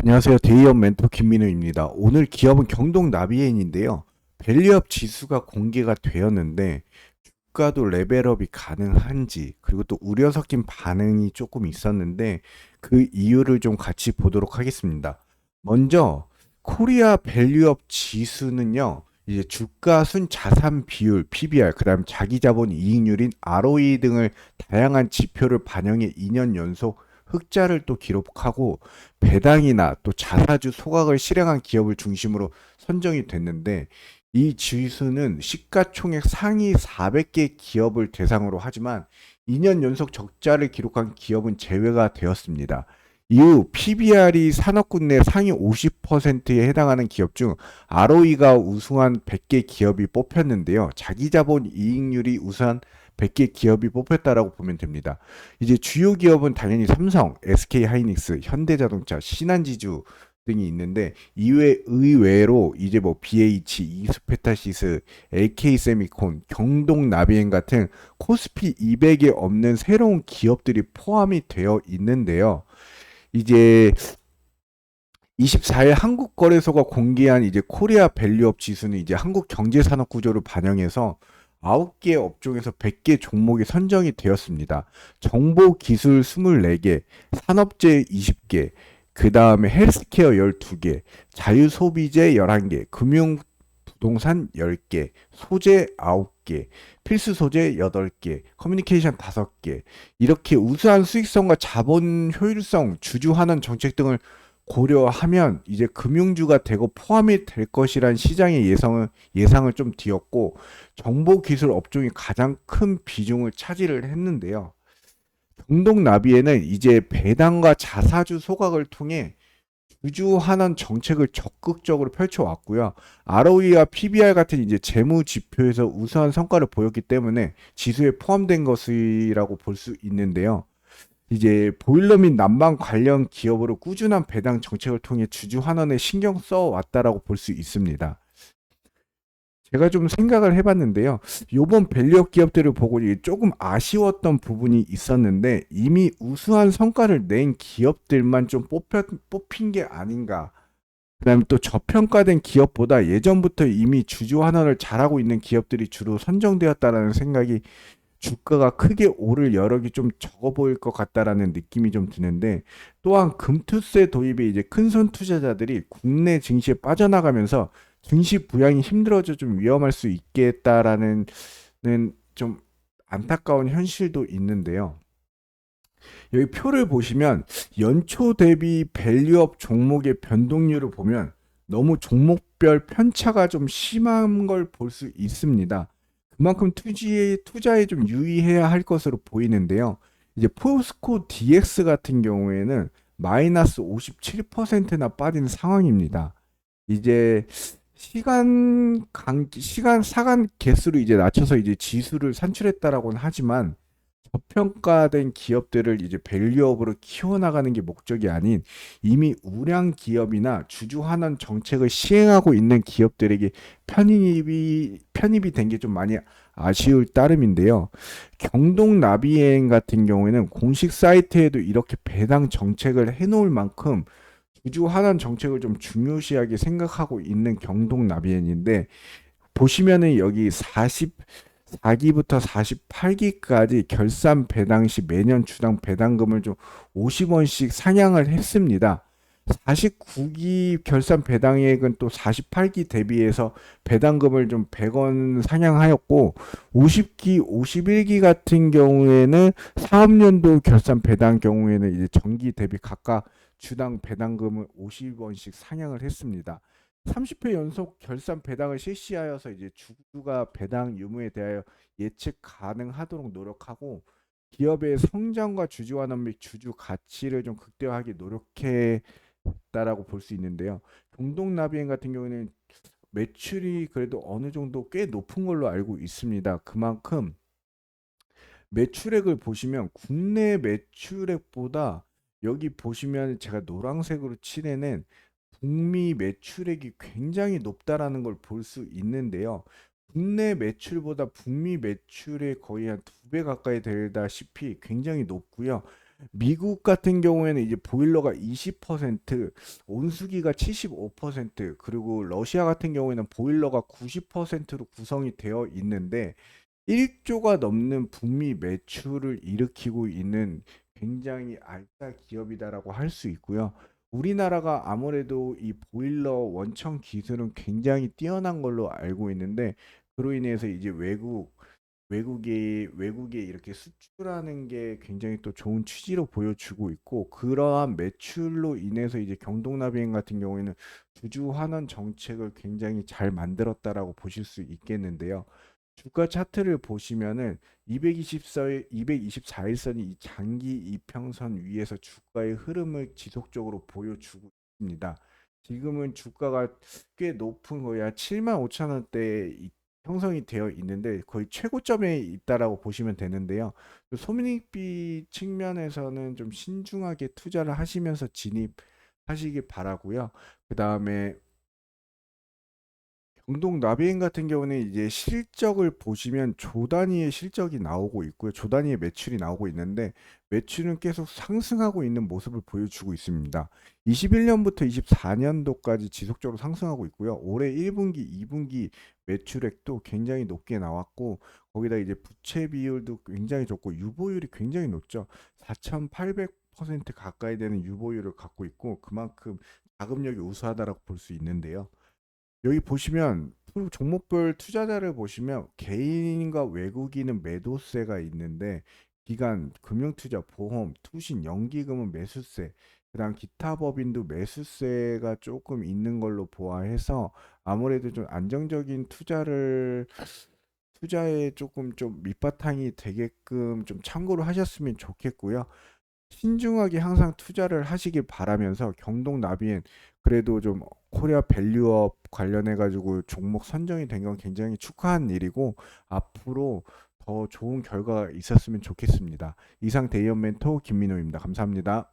안녕하세요. 데이업 멘토 김민우입니다. 오늘 기업은 경동 나비엔인데요. 밸류업 지수가 공개가 되었는데 주가도 레벨업이 가능한지 그리고 또 우려 섞인 반응이 조금 있었는데 그 이유를 좀 같이 보도록 하겠습니다. 먼저 코리아 밸류업 지수는요. 이제 주가 순 자산 비율 PBR 그다음 자기 자본 이익률인 ROE 등을 다양한 지표를 반영해 2년 연속 흑자를 또 기록하고 배당이나 또 자사주 소각을 실행한 기업을 중심으로 선정이 됐는데 이 지수는 시가총액 상위 400개 기업을 대상으로 하지만 2년 연속 적자를 기록한 기업은 제외가 되었습니다. 이후 PBR이 산업군 내 상위 50%에 해당하는 기업 중 ROE가 우수한 100개 기업이 뽑혔는데요. 자기자본 이익률이 우수한 100개 기업이 뽑혔다라고 보면 됩니다. 이제 주요 기업은 당연히 삼성, SK하이닉스, 현대자동차, 신한지주 등이 있는데 의외로 이제 뭐 BH, 이스페타시스, LK세미콘, 경동나비엔 같은 코스피 200에 없는 새로운 기업들이 포함이 되어 있는데요. 이제 24일 한국거래소가 공개한 이제 코리아 밸류업 지수는 이제 한국 경제 산업 구조를 반영해서 9개 업종에서 100개 종목이 선정이 되었습니다. 정보 기술 24개, 산업재 20개, 그 다음에 헬스케어 12개, 자유소비재 11개, 금융 부동산 10개, 소재 9개, 필수 소재 8개, 커뮤니케이션 5개, 이렇게 우수한 수익성과 자본 효율성, 주주 환원 정책 등을 고려하면 이제 금융주가 되고 포함이 될 것이란 시장의 예상을 좀 뒤엎고 정보기술 업종이 가장 큰 비중을 차지를 했는데요. 경동나비에는 이제 배당과 자사주 소각을 통해 주주 환원 정책을 적극적으로 펼쳐왔고요. ROE와 PBR 같은 이제 재무 지표에서 우수한 성과를 보였기 때문에 지수에 포함된 것이라고 볼 수 있는데요. 이제 보일러 및 난방 관련 기업으로 꾸준한 배당 정책을 통해 주주 환원에 신경 써 왔다라고 볼 수 있습니다. 제가 좀 생각을 해봤는데요. 요번 밸류업 기업들을 보고 조금 아쉬웠던 부분이 있었는데 이미 우수한 성과를 낸 기업들만 좀 뽑힌 게 아닌가. 그다음에 또 저평가된 기업보다 예전부터 이미 주주 환원을 잘하고 있는 기업들이 주로 선정되었다라는 생각이 주가가 크게 오를 여력이 좀 적어 보일 것 같다라는 느낌이 좀 드는데 또한 금투세 도입에 이제 큰손 투자자들이 국내 증시에 빠져나가면서 증시 부양이 힘들어져 좀 위험할 수 있겠다라는 좀 안타까운 현실도 있는데요. 여기 표를 보시면 연초 대비 밸류업 종목의 변동률을 보면 너무 종목별 편차가 좀 심한 걸 볼 수 있습니다. 그만큼 투자에 좀 유의해야 할 것으로 보이는데요. 이제 포스코 DX 같은 경우에는 마이너스 57%나 빠진 상황입니다. 이제 시간 사간 개수를 이제 낮춰서 이제 지수를 산출했다라고는 하지만 저평가된 기업들을 이제 밸류업으로 키워나가는 게 목적이 아닌 이미 우량 기업이나 주주 환원 정책을 시행하고 있는 기업들에게 편입이 된 게 좀 많이 아쉬울 따름인데요. 경동 나비행 같은 경우에는 공식 사이트에도 이렇게 배당 정책을 해놓을 만큼 주주 환원 정책을 좀 중요시하게 생각하고 있는 경동 나비엔인데 보시면은 여기 4기부터 48기까지 결산 배당 시 매년 주당 배당금을 좀 50원씩 상향을 했습니다. 49기 결산 배당액은 또 48기 대비해서 배당금을 좀 100원 상향하였고 50기, 51기 같은 경우에는 사업연도 결산 배당 경우에는 이제 정기 대비 각각 주당 배당금을 50원씩 상향을 했습니다. 30회 연속 결산 배당을 실시하여서 이제 주주가 배당 유무에 대하여 예측 가능하도록 노력하고 기업의 성장과 주주 환원 및 주주 가치를 좀 극대화하기 노력했다라고 볼 수 있는데요. 공동나비행 같은 경우는 매출이 그래도 어느 정도 꽤 높은 걸로 알고 있습니다. 그만큼 매출액을 보시면 국내 매출액보다 여기 보시면 제가 노란색으로 칠해낸 북미 매출액이 굉장히 높다라는 걸 볼 수 있는데요. 국내 매출보다 북미 매출의 거의 한 2배 가까이 되다시피 굉장히 높고요. 미국 같은 경우에는 이제 보일러가 20%, 온수기가 75%, 그리고 러시아 같은 경우에는 보일러가 90%로 구성이 되어 있는데 1조가 넘는 북미 매출을 일으키고 있는 굉장히 알짜 기업이다라고 할 수 있고요. 우리나라가 아무래도 이 보일러 원천 기술은 굉장히 뛰어난 걸로 알고 있는데 그로 인해서 이제 외국에 이렇게 수출하는 게 굉장히 또 좋은 취지로 보여주고 있고 그러한 매출로 인해서 이제 경동나비행 같은 경우에는 주주 환원 정책을 굉장히 잘 만들었다라고 보실 수 있겠는데요. 주가 차트를 보시면은 224일선이 이 장기 이평선 위에서 주가의 흐름을 지속적으로 보여주고 있습니다. 지금은 주가가 꽤 높은 거야 7만 5천 원대에 형성이 되어 있는데 거의 최고점에 있다라고 보시면 되는데요. 소비익비 측면에서는 좀 신중하게 투자를 하시면서 진입하시기 바라고요. 그 다음에 경동 나비행 같은 경우는 이제 실적을 보시면 조 단위의 실적이 나오고 있고요. 조 단위의 매출이 나오고 있는데 매출은 계속 상승하고 있는 모습을 보여주고 있습니다. 21년부터 24년도까지 지속적으로 상승하고 있고요. 올해 1분기, 2분기 매출액도 굉장히 높게 나왔고 거기다 이제 부채 비율도 굉장히 좋고 유보율이 굉장히 높죠. 4,800% 가까이 되는 유보율을 갖고 있고 그만큼 자금력이 우수하다라고 볼 수 있는데요. 여기 보시면 종목별 투자자를 보시면 개인과 외국인은 매도세가 있는데 기관, 금융투자, 보험, 투신, 연기금은 매수세, 그다음 기타 법인도 매수세가 조금 있는 걸로 보아해서 아무래도 좀 안정적인 투자에 조금 좀 밑바탕이 되게끔 좀 참고를 하셨으면 좋겠고요. 신중하게 항상 투자를 하시길 바라면서 경동 나비엔 그래도 좀 코리아 밸류업 관련해 가지고 종목 선정이 된 건 굉장히 축하한 일이고 앞으로 더 좋은 결과가 있었으면 좋겠습니다. 이상 대이언 멘토 김민호입니다. 감사합니다.